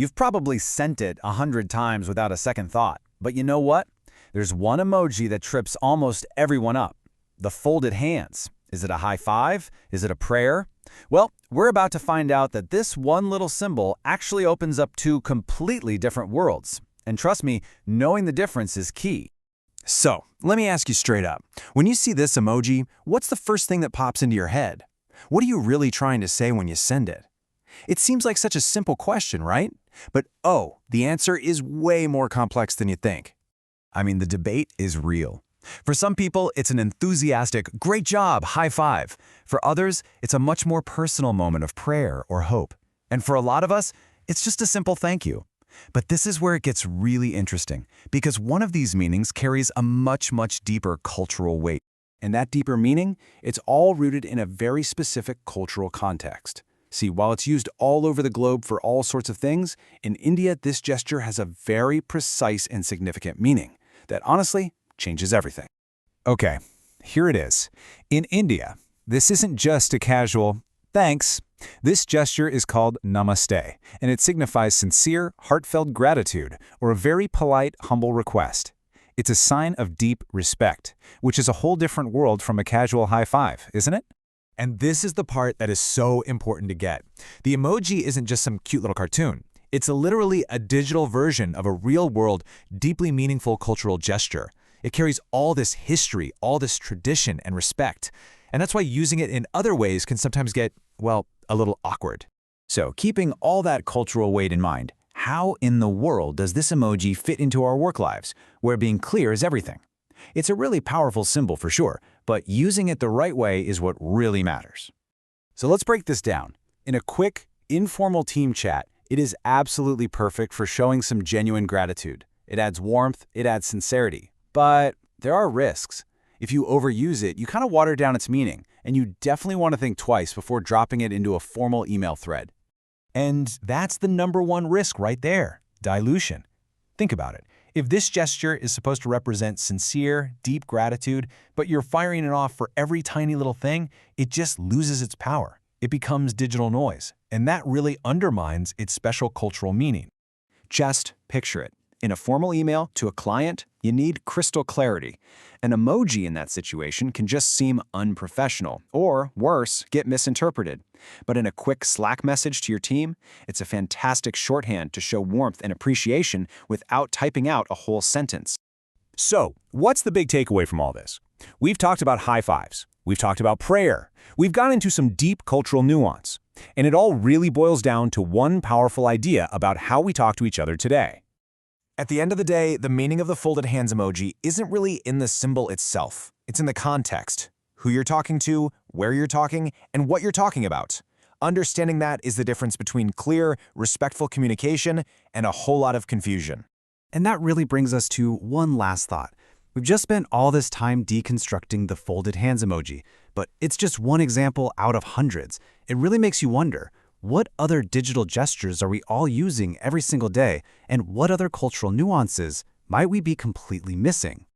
You've probably sent it 100 times without a second thought. But you know what? There's one emoji that trips almost everyone up. The folded hands. Is it a high five? Is it a prayer? Well, we're about to find out that this one little symbol actually opens up two completely different worlds. And trust me, knowing the difference is key. So, let me ask you straight up. When you see this emoji, what's the first thing that pops into your head? What are you really trying to say when you send it? It seems like such a simple question, right? But oh, the answer is way more complex than you think. I mean, the debate is real. For some people, it's an enthusiastic, great job, high five. For others, it's a much more personal moment of prayer or hope. And for a lot of us, it's just a simple thank you. But this is where it gets really interesting, because one of these meanings carries a much, much deeper cultural weight. And that deeper meaning, it's all rooted in a very specific cultural context. See, while it's used all over the globe for all sorts of things, in India, this gesture has a very precise and significant meaning that honestly changes everything. Okay, here it is. In India, this isn't just a casual thanks. This gesture is called namaste, and it signifies sincere, heartfelt gratitude or a very polite, humble request. It's a sign of deep respect, which is a whole different world from a casual high five, isn't it? And this is the part that is so important to get. The emoji isn't just some cute little cartoon. It's literally a digital version of a real-world, deeply meaningful cultural gesture. It carries all this history, all this tradition and respect. And that's why using it in other ways can sometimes get, well, a little awkward. So, keeping all that cultural weight in mind, how in the world does this emoji fit into our work lives, where being clear is everything? It's a really powerful symbol for sure, but using it the right way is what really matters. So let's break this down. In a quick, informal team chat, it is absolutely perfect for showing some genuine gratitude. It adds warmth, it adds sincerity. But there are risks. If you overuse it, you kind of water down its meaning, and you definitely want to think twice before dropping it into a formal email thread. And that's the #1 risk right there, dilution. Think about it. If this gesture is supposed to represent sincere, deep gratitude, but you're firing it off for every tiny little thing, it just loses its power. It becomes digital noise, and that really undermines its special cultural meaning. Just picture it. In a formal email to a client, you need crystal clarity. An emoji in that situation can just seem unprofessional, or worse, get misinterpreted. But in a quick Slack message to your team, it's a fantastic shorthand to show warmth and appreciation without typing out a whole sentence. So, what's the big takeaway from all this? We've talked about high fives. We've talked about prayer. We've gone into some deep cultural nuance. And it all really boils down to one powerful idea about how we talk to each other today. At the end of the day, the meaning of the folded hands emoji isn't really in the symbol itself. It's in the context, who you're talking to, where you're talking, and what you're talking about. Understanding that is the difference between clear, respectful communication and a whole lot of confusion. And that really brings us to one last thought. We've just spent all this time deconstructing the folded hands emoji, but it's just one example out of hundreds. It really makes you wonder, what other digital gestures are we all using every single day, and what other cultural nuances might we be completely missing?